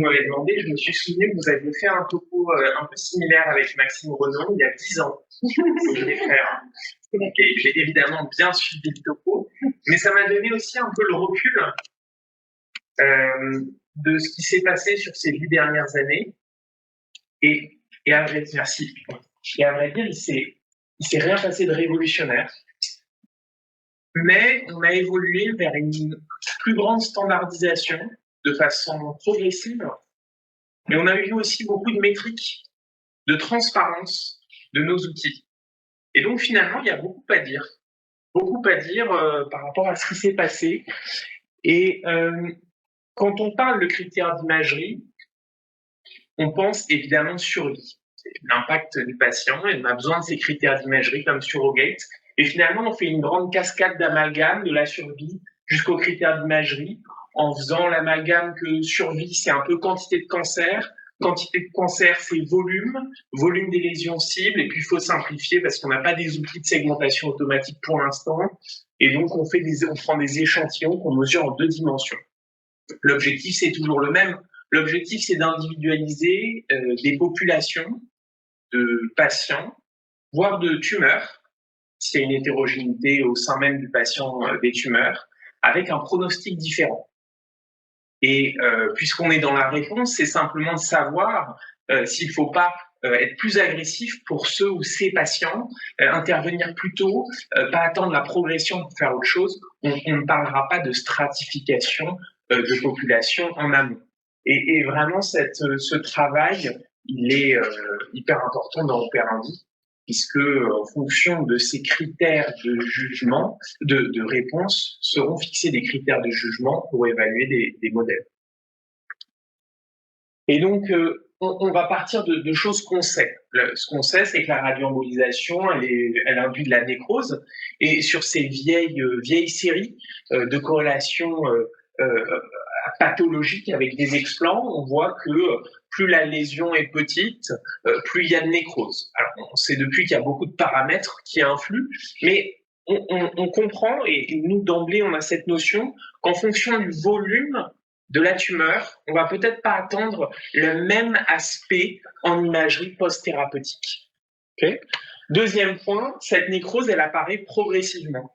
Vous m'avez demandé, je me suis souvenu que vous aviez fait un topo un peu similaire avec Maxime Renaud il y a 10 ans. Vous voulez faire. Et j'ai évidemment bien suivi le topo, mais ça m'a donné aussi un peu le recul de ce qui s'est passé sur ces 10 dernières années. Et à vrai dire, merci. Et à vrai dire, il s'est rien passé de révolutionnaire, mais on a évolué vers une plus grande standardisation de façon progressive. Mais on a eu aussi beaucoup de métriques, de transparence de nos outils. Et donc finalement, il y a beaucoup à dire. Beaucoup à dire par rapport à ce qui s'est passé. Et quand on parle de critères d'imagerie, on pense évidemment survie. C'est l'impact du patient, et on a besoin de ces critères d'imagerie comme surrogate. Et finalement, on fait une grande cascade d'amalgame de la survie jusqu'aux critères d'imagerie, en faisant l'amalgame que survie, c'est un peu quantité de cancer, quantité de cancer, c'est volume des lésions cibles, et puis il faut simplifier parce qu'on n'a pas des outils de segmentation automatique pour l'instant, et donc on prend des échantillons qu'on mesure en 2 dimensions. L'objectif, c'est toujours le même. L'objectif, c'est d'individualiser des populations de patients, voire de tumeurs, s'il y a une hétérogénéité au sein même du patient des tumeurs, avec un pronostic différent. Et puisqu'on est dans la réponse, c'est simplement de savoir s'il ne faut pas être plus agressif pour ceux ou ces patients, intervenir plus tôt, pas attendre la progression pour faire autre chose. On ne parlera pas de stratification de population en amont. Et vraiment, ce travail, il est hyper important dans Operandi, puisque en fonction de ces critères de jugement, de réponse, seront fixés des critères de jugement pour évaluer des modèles. Et donc, on va partir de choses qu'on sait. Ce qu'on sait, c'est que la radioembolisation, elle induit de la nécrose. Et sur ces vieilles séries de corrélations pathologiques avec des explants, on voit que plus la lésion est petite, plus il y a de nécrose. Alors, on sait depuis qu'il y a beaucoup de paramètres qui influent, mais on comprend, et nous d'emblée, on a cette notion qu'en fonction du volume de la tumeur, on va peut-être pas attendre le même aspect en imagerie post-thérapeutique. Okay. Deuxième point, cette nécrose, elle apparaît progressivement.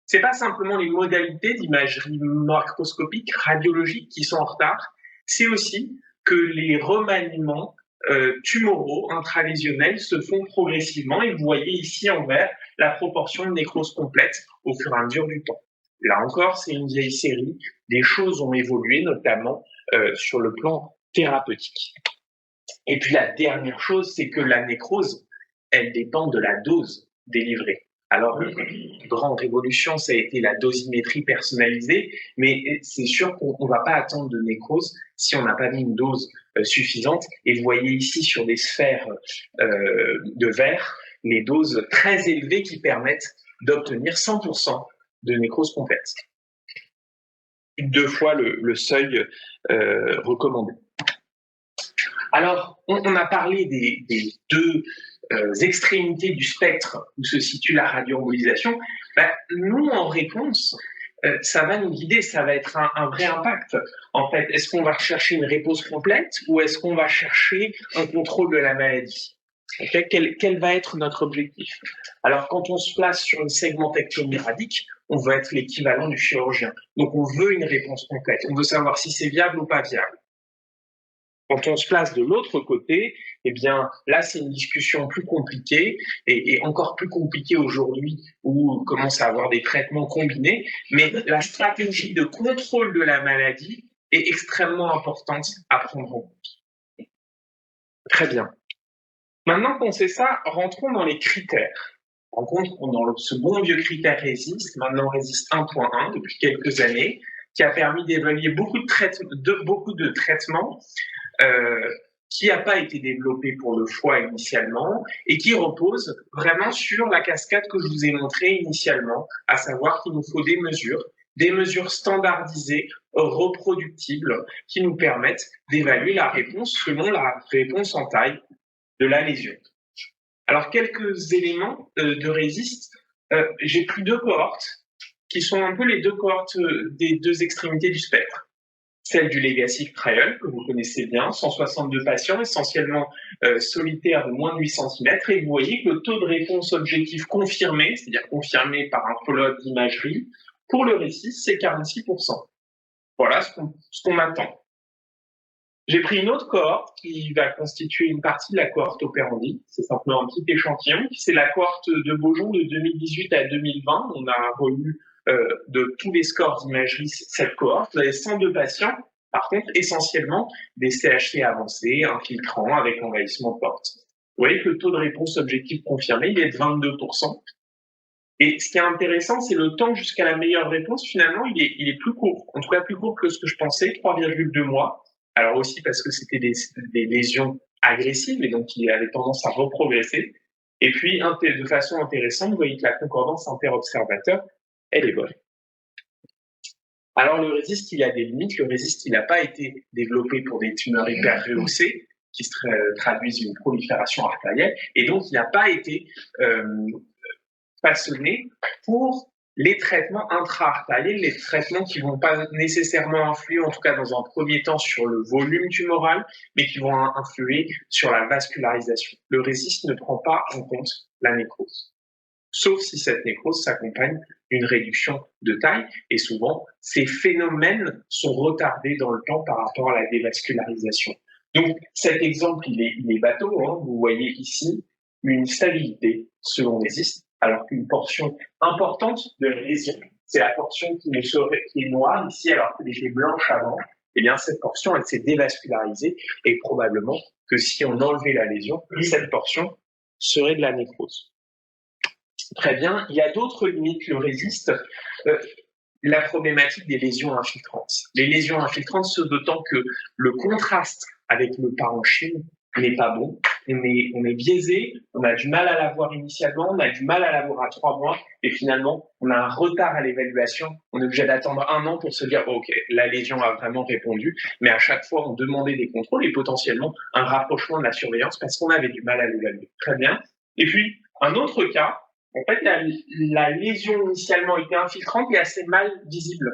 C'est pas simplement les modalités d'imagerie macroscopique, radiologique qui sont en retard, c'est aussi que les remaniements tumoraux intralésionnels se font progressivement, et vous voyez ici en vert la proportion de nécrose complète au fur et à mesure du temps. Là encore, c'est une vieille série, des choses ont évolué, notamment sur le plan thérapeutique. Et puis la dernière chose, c'est que la nécrose, elle dépend de la dose délivrée. Alors, une grande révolution, ça a été la dosimétrie personnalisée, mais c'est sûr qu'on ne va pas attendre de nécrose si on n'a pas mis une dose suffisante. Et vous voyez ici sur des sphères de verre, les doses très élevées qui permettent d'obtenir 100% de nécrose complète. 2 fois le seuil recommandé. Alors, on a parlé des 2 extrémités du spectre où se situe la radioembolisation. Nous, en réponse, ça va nous guider, ça va être un vrai impact. En fait, est-ce qu'on va rechercher une réponse complète ou est-ce qu'on va chercher un contrôle de la maladie? Okay, quel va être notre objectif? Alors, quand on se place sur une segmentectomie radique, on veut être l'équivalent du chirurgien. Donc, on veut une réponse complète. On veut savoir si c'est viable ou pas viable. Quand on se place de l'autre côté, eh bien, là, c'est une discussion plus compliquée et encore plus compliquée aujourd'hui où on commence à avoir des traitements combinés. Mais la stratégie de contrôle de la maladie est extrêmement importante à prendre en compte. Très bien. Maintenant qu'on sait ça, rentrons dans les critères. Rentrons dans ce bon vieux critère RESIST, maintenant RESIST 1.1 depuis quelques années, qui a permis d'évaluer beaucoup de traitements qui n'a pas été développé pour le foie initialement et qui repose vraiment sur la cascade que je vous ai montrée initialement, à savoir qu'il nous faut des mesures standardisées, reproductibles, qui nous permettent d'évaluer la réponse selon la réponse en taille de la lésion. Alors, quelques éléments de RESIST. J'ai pris 2 cohortes qui sont un peu les 2 cohortes des 2 extrémités du spectre. celle du Legacy Trial, que vous connaissez bien, 162 patients, essentiellement solitaires de moins de 8 cm, et vous voyez que le taux de réponse objectif confirmé, c'est-à-dire confirmé par un follow-up d'imagerie, pour le récit, c'est 46%. Voilà ce qu'on attend. J'ai pris une autre cohorte qui va constituer une partie de la cohorte opérandi. C'est simplement un petit échantillon. C'est la cohorte de Beaujon de 2018 à 2020. On a relu de tous les scores d'imagerie cette cohorte. Vous avez 102 patients, par contre, essentiellement des CHC avancés, infiltrants, avec envahissement de porte. Vous voyez que le taux de réponse objectif confirmé, il est de 22%. Et ce qui est intéressant, c'est le temps jusqu'à la meilleure réponse, finalement, il est plus court. En tout cas, plus court que ce que je pensais, 3,2 mois. Alors aussi parce que c'était des lésions agressives et donc il avait tendance à reprogresser. Et puis, de façon intéressante, vous voyez que la concordance inter-observateur, elle est bonne. Alors le RESIST, il a des limites. Le RESIST, il n'a pas été développé pour des tumeurs hyper rehaussées qui se traduisent une prolifération artérielle. Et donc, il n'a pas été façonné pour les traitements intra-artériels, les traitements qui ne vont pas nécessairement influer, en tout cas dans un premier temps, sur le volume tumoral, mais qui vont influer sur la vascularisation. Le RESIST ne prend pas en compte la nécrose, sauf si cette nécrose s'accompagne d'une réduction de taille, et souvent, ces phénomènes sont retardés dans le temps par rapport à la dévascularisation. Donc, cet exemple, il est bateau, hein. Vous voyez ici une stabilité selon RESIST, alors qu'une portion importante de la lésion, c'est la portion qui est noire ici, alors qu'elle était blanche avant. Eh bien, cette portion, elle s'est dévascularisée et probablement que si on enlevait la lésion, cette portion serait de la nécrose. Très bien. Il y a d'autres limites, le RESIST. La problématique des lésions infiltrantes. Les lésions infiltrantes, ce d'autant que le contraste avec le parenchyme n'est pas bon. On est biaisé, on a du mal à la voir initialement, on a du mal à la voir à 3 mois, et finalement, on a un retard à l'évaluation. On est obligé d'attendre 1 an pour se dire, OK, la lésion a vraiment répondu, mais à chaque fois, on demandait des contrôles et potentiellement un rapprochement de la surveillance parce qu'on avait du mal à l'évaluer. Très bien. Et puis, un autre cas, en fait, la lésion initialement était infiltrante et assez mal visible.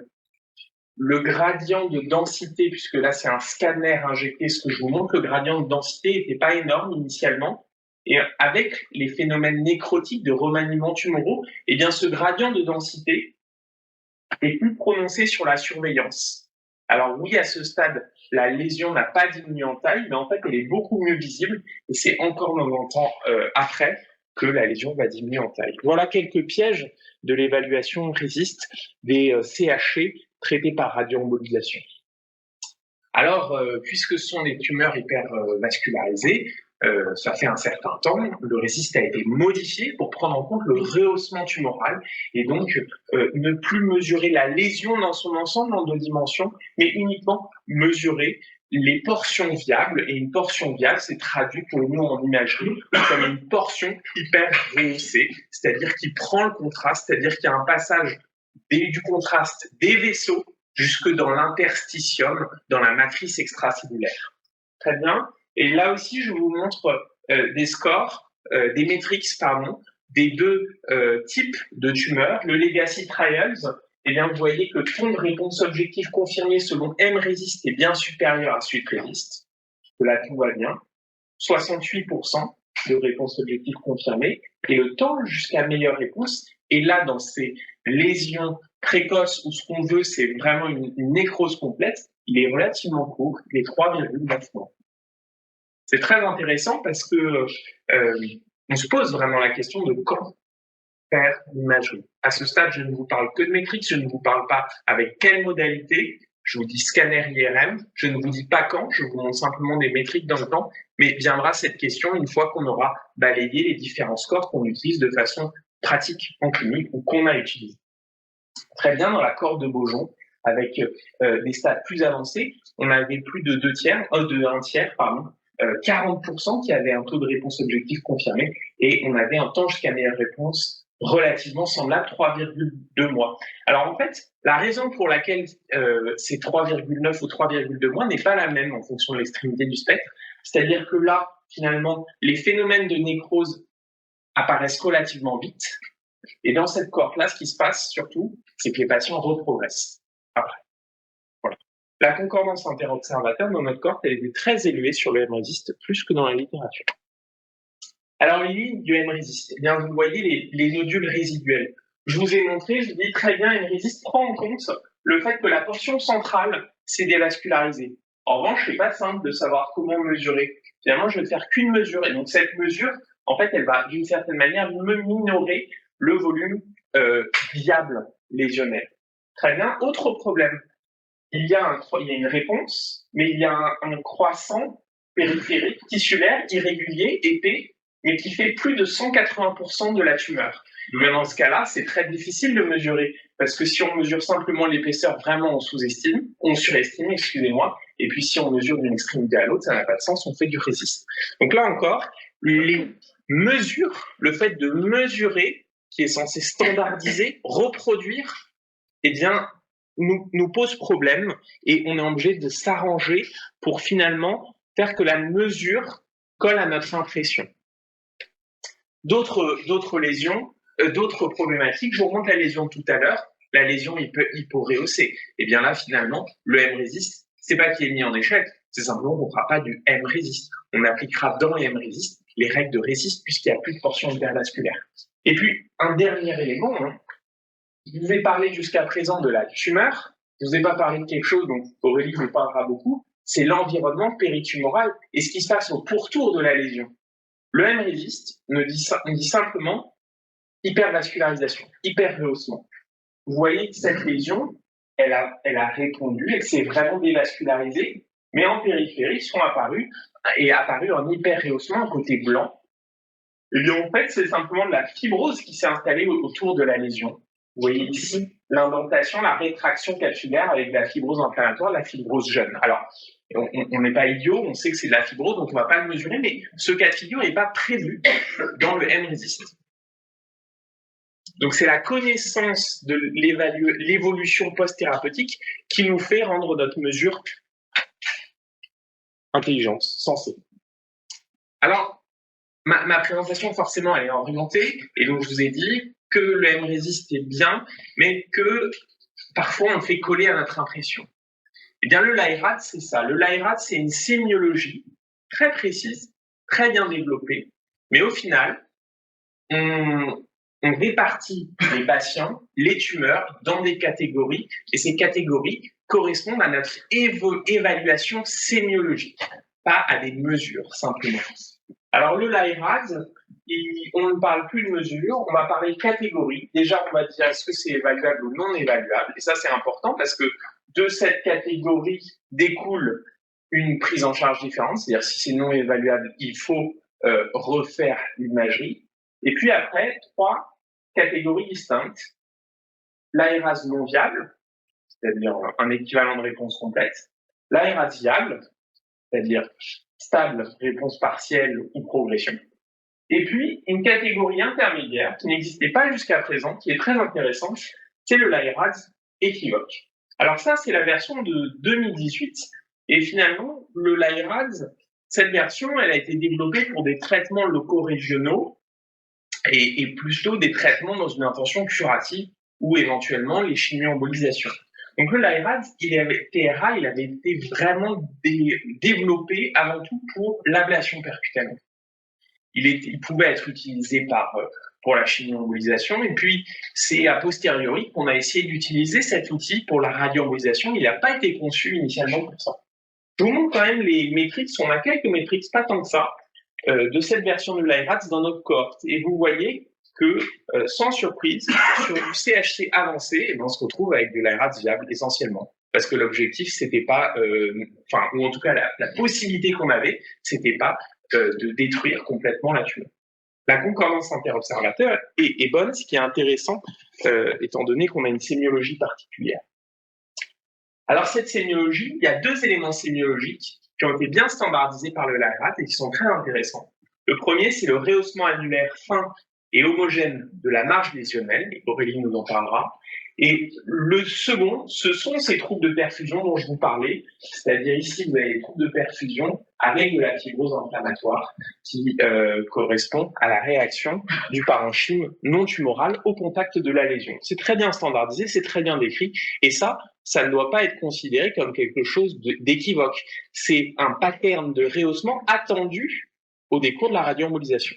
Le gradient de densité, puisque là c'est un scanner injecté, ce que je vous montre, le gradient de densité n'était pas énorme initialement. Et avec les phénomènes nécrotiques de remaniements tumoraux, eh bien ce gradient de densité est plus prononcé sur la surveillance. Alors oui, à ce stade, la lésion n'a pas diminué en taille, mais en fait elle est beaucoup mieux visible et c'est encore 90 ans après que la lésion va diminuer en taille. Voilà quelques pièges de l'évaluation RESIST des CHC traités par radioembolisation. Alors, puisque ce sont des tumeurs hypervascularisées, ça fait un certain temps, le RESIST a été modifié pour prendre en compte le rehaussement tumoral et donc ne plus mesurer la lésion dans son ensemble en 2 dimensions, mais uniquement mesurer les portions viables. Et une portion viable, c'est traduit pour nous en imagerie comme une portion hyper rehaussée, c'est-à-dire qui prend le contraste, c'est-à-dire qu'il y a un passage du contraste des vaisseaux jusque dans l'interstitium, dans la matrice extracellulaire. Très bien. Et là aussi, je vous montre des scores, des métriques, des 2 types de tumeurs. Le Legacy Trials, eh bien, vous voyez que le taux de réponse objectif confirmé selon mRESIST est bien supérieur à celui de RESIST. Là, tout va bien. 68% de réponse objective confirmée. Et le temps jusqu'à meilleure réponse, et là, dans ces lésions précoces où ce qu'on veut, c'est vraiment une nécrose complète, il est relativement court, il est 3,9 mois. C'est très intéressant parce que on se pose vraiment la question de quand faire l'imagerie. À ce stade, je ne vous parle que de métriques, je ne vous parle pas avec quelle modalité. Je vous dis scanner IRM, je ne vous dis pas quand, je vous montre simplement des métriques dans le temps, mais viendra cette question une fois qu'on aura balayé les différents scores qu'on utilise de façon pratique en clinique ou qu'on a utilisé. Très bien, dans la cohorte de Beaujon, avec des stades plus avancés, on avait plus de 1 tiers, 40% qui avaient un taux de réponse objectif confirmé et on avait un temps jusqu'à meilleure réponse relativement semblable, 3,2 mois. Alors en fait, la raison pour laquelle c'est 3,9 ou 3,2 mois n'est pas la même en fonction de l'extrémité du spectre. C'est-à-dire que là, finalement, les phénomènes de nécrose apparaissent relativement vite. Et dans cette cohorte-là, ce qui se passe surtout, c'est que les patients reprogressent après. Voilà. La concordance interobservateur dans notre corps, elle est très élevée sur le M-RESIST, plus que dans la littérature. Alors, les lignes du M-RESIST, eh bien, vous voyez les nodules résiduels. Je vous ai montré, je dis très bien, M-RESIST prend en compte le fait que la portion centrale s'est dévascularisée. En revanche, c'est pas simple de savoir comment mesurer. Finalement, je vais faire qu'une mesure. Et donc, cette mesure, en fait, elle va, d'une certaine manière, me minorer le volume viable lésionnel. Très bien. Autre problème. Il y a une réponse, mais il y a un croissant périphérique, tissulaire, irrégulier, épais, mais qui fait plus de 180% de la tumeur. Mais dans ce cas-là, c'est très difficile de mesurer, parce que si on mesure simplement l'épaisseur, vraiment on surestime, excusez-moi, et puis si on mesure d'une extrémité à l'autre, ça n'a pas de sens, on fait du résist. Donc là encore, les mesures, le fait de mesurer, qui est censé standardiser, reproduire, eh bien, nous pose problème et on est obligé de s'arranger pour finalement faire que la mesure colle à notre impression. D'autres lésions, d'autres problématiques, je vous remonte la lésion tout à l'heure, la lésion hyporéhaussée. Et bien là, finalement, le M-RESIST, c'est pas qu'il est mis en échec, c'est simplement qu'on ne fera pas du M-RESIST. On appliquera dans les M-RESIST les règles de résist puisqu'il n'y a plus de portion intervasculaire. Et puis, un dernier élément, je vous ai parlé jusqu'à présent de la tumeur, je ne vous ai pas parlé de quelque chose dont Aurélie vous parlera beaucoup, c'est l'environnement péritumoral et ce qui se passe au pourtour de la lésion. Le M-RESIST dit simplement hypervascularisation, hyperrehaussement. Vous voyez que cette lésion, elle a répondu, elle s'est vraiment dévascularisée, mais en périphérie est apparu un hyperrehaussement, un côté blanc. Et bien en fait, c'est simplement de la fibrose qui s'est installée autour de la lésion. Vous voyez ici l'indentation, la rétraction capsulaire avec de la fibrose inflammatoire, la fibrose jeune. Alors, on n'est pas idiot, on sait que c'est de la fibrose, donc on ne va pas le mesurer, mais ce cas de figure n'est pas prévu dans le M-RESIST. Donc c'est la connaissance de l'évolution post-thérapeutique qui nous fait rendre notre mesure intelligente, sensée. Alors, ma présentation, forcément, elle est orientée, et donc je vous ai dit que le M-RESIST est bien, mais que parfois on fait coller à notre impression. Eh bien, le LIRAD, c'est ça. Le LIRAD, c'est une sémiologie très précise, très bien développée, mais au final, on répartit les patients, les tumeurs, dans des catégories, et ces catégories correspondent à notre évaluation sémiologique, pas à des mesures, simplement. Alors, le LIRAD, on ne parle plus de mesures, on va parler de catégories. Déjà, on va dire est-ce que c'est évaluable ou non évaluable, et ça, c'est important parce que de cette catégorie découle une prise en charge différente, c'est-à-dire si c'est non évaluable, il faut refaire l'imagerie. Et puis après, 3 catégories distinctes. L'ARAS non viable, c'est-à-dire un équivalent de réponse complète. L'ARAS viable, c'est-à-dire stable, réponse partielle ou progression. Et puis, une catégorie intermédiaire qui n'existait pas jusqu'à présent, qui est très intéressante, c'est le LIRADS équivoque. Alors ça, c'est la version de 2018. Et finalement, le LIRADS, cette version, elle a été développée pour des traitements locaux régionaux et plutôt des traitements dans une intention curative ou éventuellement les chimioembolisations. Donc le LIRADS, il avait été vraiment développé avant tout pour l'ablation percutaneuse. Il pouvait être utilisé pour la chimioembolisation, et puis c'est a posteriori qu'on a essayé d'utiliser cet outil pour la radioembolisation. Il n'a pas été conçu initialement pour ça. Je vous montre quand même les métriques, on a quelques métriques, pas tant que ça, de cette version de l'IRADS dans notre cohorte. Et vous voyez que, sans surprise, sur du CHC avancé, on se retrouve avec de l'IRADS viable essentiellement. Parce que l'objectif, c'était pas, ou en tout cas la possibilité qu'on avait, c'était pas de détruire complètement la tumeur. La concordance interobservateur est bonne, ce qui est intéressant, étant donné qu'on a une sémiologie particulière. Alors cette sémiologie, il y a 2 éléments sémiologiques qui ont été bien standardisés par le LIRAD et qui sont très intéressants. Le premier, c'est le rehaussement annulaire fin et homogène de la marge lésionnelle, et Aurélie nous en parlera. Et le second, ce sont ces troubles de perfusion dont je vous parlais, c'est-à-dire ici, vous avez les troubles de perfusion avec de la fibrose inflammatoire qui correspond à la réaction du parenchyme non tumoral au contact de la lésion. C'est très bien standardisé, c'est très bien décrit, et ça ça ne doit pas être considéré comme quelque chose d'équivoque. C'est un pattern de rehaussement attendu au décours de la radioembolisation.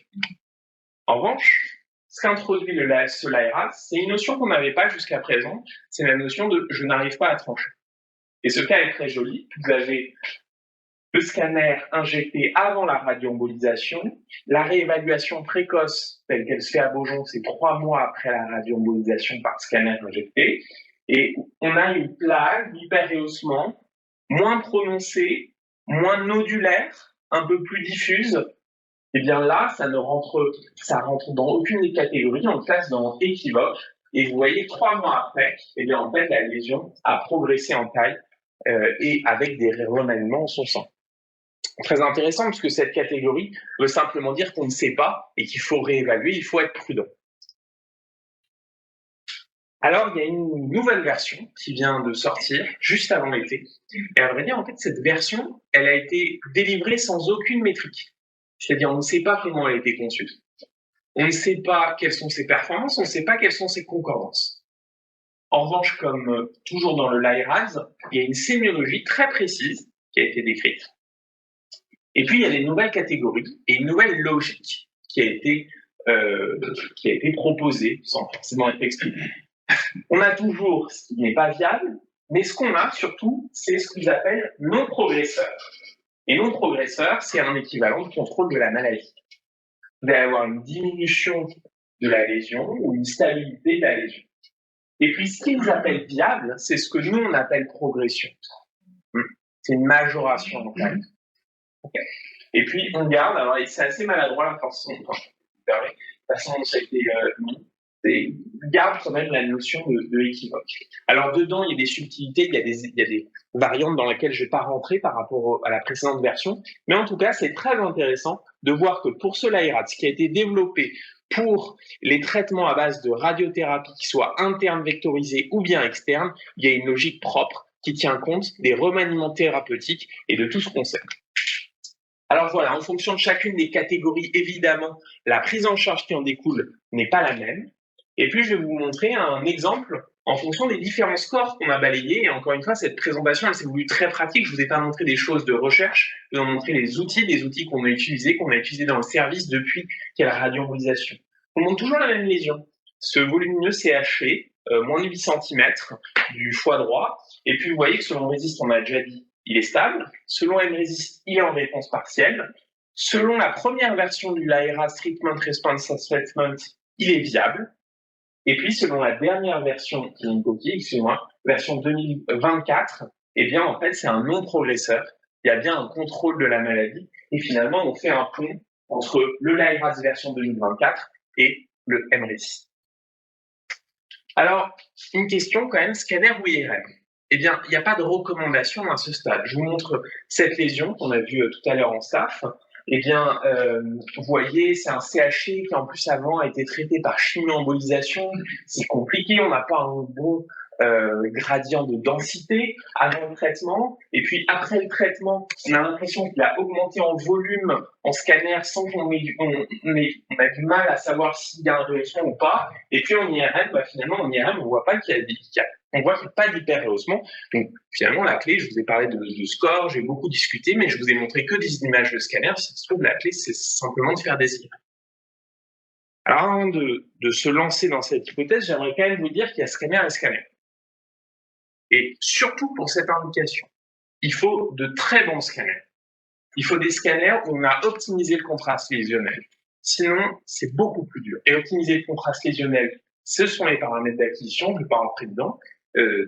En revanche, ce qu'introduit ce LIRAD, c'est une notion qu'on n'avait pas jusqu'à présent, c'est la notion de « je n'arrive pas à trancher ». Et ce cas est très joli. Vous avez le scanner injecté avant la radioembolisation, la réévaluation précoce telle qu'elle se fait à Beaujon, c'est 3 mois après la radioembolisation par scanner injecté, et on a une plaque d'hyperrehaussement moins prononcée, moins nodulaire, un peu plus diffuse. Et bien là, ça rentre dans aucune des catégories, on le classe dans équivoque, et vous voyez 3 mois après, et bien en fait la lésion a progressé en taille et avec des remaniements en son sein. Très intéressant, puisque cette catégorie veut simplement dire qu'on ne sait pas et qu'il faut réévaluer, il faut être prudent. Alors, il y a une nouvelle version qui vient de sortir juste avant l'été. Et à vrai dire, en fait, cette version, elle a été délivrée sans aucune métrique. C'est-à-dire, on ne sait pas comment elle a été conçue. On ne sait pas quelles sont ses performances, on ne sait pas quelles sont ses concordances. En revanche, comme toujours dans le LIRADS, il y a une sémiologie très précise qui a été décrite. Et puis, il y a des nouvelles catégories et une nouvelle logique qui a été proposée sans forcément être expliquée. On a toujours ce qui n'est pas viable, mais ce qu'on a surtout, c'est ce qu'ils appellent non-progresseurs. Et non-progresseurs, c'est un équivalent de contrôle de la maladie. Vous allez avoir une diminution de la lésion ou une stabilité de la lésion. Et puis, ce qu'ils appellent viable, c'est ce que nous, on appelle progression. C'est une majoration en taille. Okay. Et puis, on garde, alors c'est assez maladroit la façon dont ça a été mis, garde quand même la notion de équivoque. Alors, dedans, il y a des subtilités, il y a des variantes dans lesquelles je ne vais pas rentrer par rapport à la précédente version, mais en tout cas, c'est très intéressant de voir que pour ce LIRAD, ce qui a été développé pour les traitements à base de radiothérapie, qui soient internes vectorisés ou bien externes, il y a une logique propre qui tient compte des remaniements thérapeutiques et de tout ce qu'on sait. Alors voilà, en fonction de chacune des catégories, évidemment, la prise en charge qui en découle n'est pas la même. Et puis, je vais vous montrer un exemple en fonction des différents scores qu'on a balayés. Et encore une fois, cette présentation, elle s'est voulue très pratique. Je ne vous ai pas montré des choses de recherche, je vous ai montré des outils qu'on a utilisés dans le service depuis qu'il y a la radioembolisation. On montre toujours la même lésion. Ce volumineux CHV, moins de 8 cm du foie droit. Et puis, vous voyez que selon Resist, on a déjà dit, il est stable. Selon MRESIST, il est en réponse partielle. Selon la première version du LIRADS Treatment Response Assessment, il est viable. Et puis, selon la dernière version qui est une coquille, version 2024, eh bien, en fait, c'est un non-progresseur. Il y a bien un contrôle de la maladie. Et finalement, on fait un pont entre le LIRADS version 2024 et le MRESIST. Alors, une question quand même, scanner ou IRM? Eh bien, il n'y a pas de recommandation à ce stade. Je vous montre cette lésion qu'on a vue tout à l'heure en staff. Eh bien, vous voyez, c'est un CHI qui en plus avant a été traité par chimio-embolisation. C'est compliqué, on n'a pas un bon gradient de densité avant le traitement. Et puis après le traitement, on a l'impression qu'il a augmenté en volume en scanner sans qu'on ait du mal à savoir s'il y a un rehaussement ou pas. Et puis en IRM, finalement, en IRM, on voit pas qu'il y a on voit qu'il n'y a pas d'hyperrehaussement. Donc, finalement, la clé, je vous ai parlé de score, j'ai beaucoup discuté, mais je vous ai montré que des images de scanner. Si se trouve, la clé, c'est simplement de faire des images. Alors, avant de se lancer dans cette hypothèse, j'aimerais quand même vous dire qu'il y a scanner et scanner. Et surtout pour cette indication, il faut de très bons scanners. Il faut des scanners où on a optimisé le contraste lésionnel. Sinon, c'est beaucoup plus dur. Et optimiser le contraste lésionnel, ce sont les paramètres d'acquisition, je ne vais pas rentrer dedans,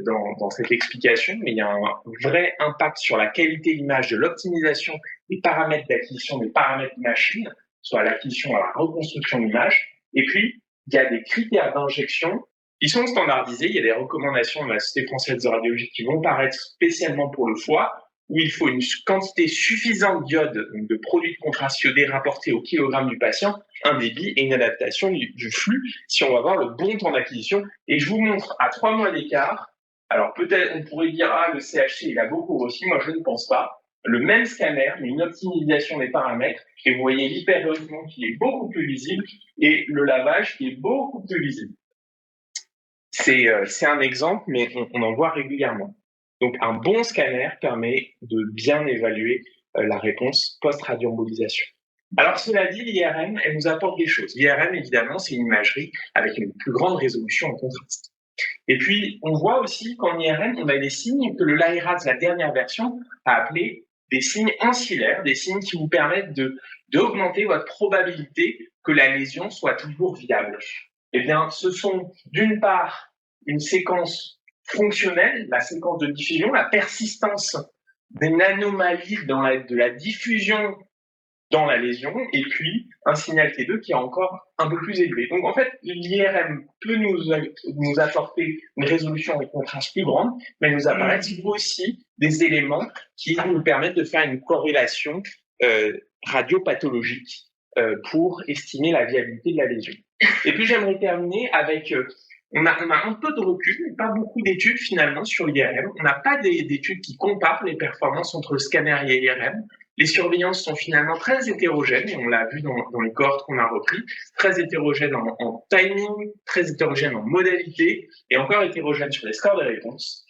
dans cette explication, mais il y a un vrai impact sur la qualité d'image de l'optimisation des paramètres d'acquisition, des paramètres de machine, soit l'acquisition à la reconstruction d'image. Et puis, il y a des critères d'injection qui sont standardisés. Il y a des recommandations de la Société française de radiologie qui vont paraître spécialement pour le foie, où il faut une quantité suffisante d'iode, donc de produits de contraste iodé rapportés au kilogramme du patient, un débit et une adaptation du flux, si on va avoir le bon temps d'acquisition. Et je vous montre à 3 mois d'écart. Alors peut-être on pourrait dire, le CHC, il a beaucoup grossi. Moi, je ne pense pas. Le même scanner, mais une optimisation des paramètres. Et vous voyez l'hyperrehaussement qui est beaucoup plus visible et le lavage qui est beaucoup plus visible. C'est un exemple, mais on en voit régulièrement. Donc, un bon scanner permet de bien évaluer la réponse post-radioembolisation. Alors, cela dit, l'IRM, elle nous apporte des choses. L'IRM, évidemment, c'est une imagerie avec une plus grande résolution en contraste. Et puis, on voit aussi qu'en IRM, on a des signes que le LiRADS, la dernière version, a appelé des signes ancillaires, des signes qui vous permettent d'augmenter votre probabilité que la lésion soit toujours viable. Eh bien, ce sont d'une part une séquence fonctionnelle, la séquence de diffusion, la persistance d'une anomalie de la diffusion dans la lésion, et puis un signal T2 qui est encore un peu plus élevé. Donc en fait, l'IRM peut nous apporter une résolution et contraste plus grande, mais nous apparaissent aussi des éléments qui nous permettent de faire une corrélation radiopathologique pour estimer la viabilité de la lésion. Et puis j'aimerais terminer avec... On a un peu de recul, mais pas beaucoup d'études finalement sur l'IRM. On n'a pas d'études qui comparent les performances entre le scanner et l'IRM. Les surveillances sont finalement très hétérogènes, et on l'a vu dans les cohortes qu'on a repris, très hétérogènes en timing, très hétérogènes en modalité, et encore hétérogènes sur les scores de réponse.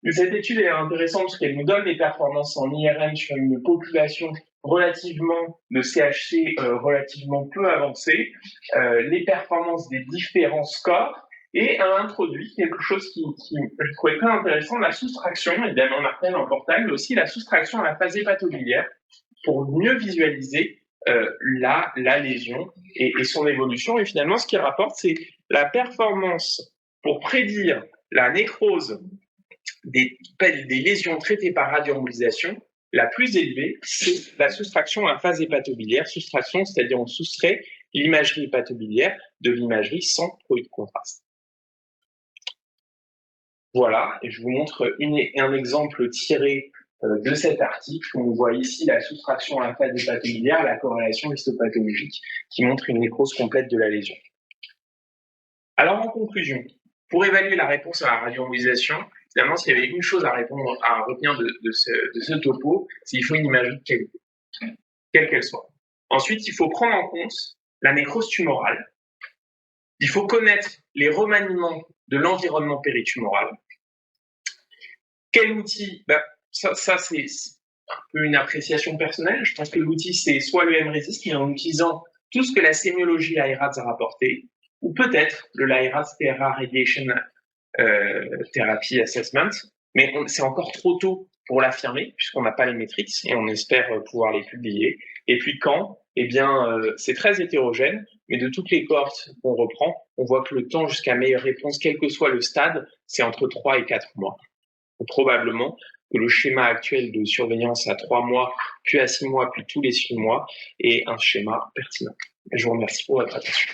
Mais cette étude est intéressante parce qu'elle nous donne les performances en IRM sur une population relativement de CHC relativement peu avancée, les performances des différents scores, et a introduit quelque chose qui je trouvais très intéressant, la soustraction, évidemment on appelle en portail, mais aussi la soustraction à la phase hépatobiliaire pour mieux visualiser la lésion et son évolution. Et finalement, ce qu'il rapporte, c'est la performance pour prédire la nécrose des lésions traitées par radioembolisation. La plus élevée, c'est la soustraction à la phase hépatobiliaire. Soustraction, c'est-à-dire on soustrait l'imagerie hépatobiliaire de l'imagerie sans produit de contraste. Voilà, et je vous montre un exemple tiré de cet article. On voit ici la soustraction à la phase hépatobiliaire, la corrélation histopathologique, qui montre une nécrose complète de la lésion. Alors en conclusion, pour évaluer la réponse à la radioembolisation, finalement, s'il y avait une chose à retenir de ce topo, c'est qu'il faut une imagerie de qualité, quelle qu'elle soit. Ensuite, il faut prendre en compte la nécrose tumorale. Il faut connaître les remaniements de l'environnement péritumoral. Quel outil? Ça c'est un peu une appréciation personnelle. Je pense que l'outil, c'est soit le MRESIST, mais en utilisant tout ce que la sémiologie LiRADS a rapporté, ou peut-être le LiRADS TRA Radiation Therapy Assessment, mais c'est encore trop tôt pour l'affirmer, puisqu'on n'a pas les métriques, et on espère pouvoir les publier. Et puis quand? Eh bien, c'est très hétérogène, mais de toutes les cohortes qu'on reprend, on voit que le temps jusqu'à meilleure réponse, quel que soit le stade, c'est entre 3 et 4 mois. Donc, probablement que le schéma actuel de surveillance à 3 mois, puis à 6 mois, puis tous les 6 mois, est un schéma pertinent. Je vous remercie pour votre attention.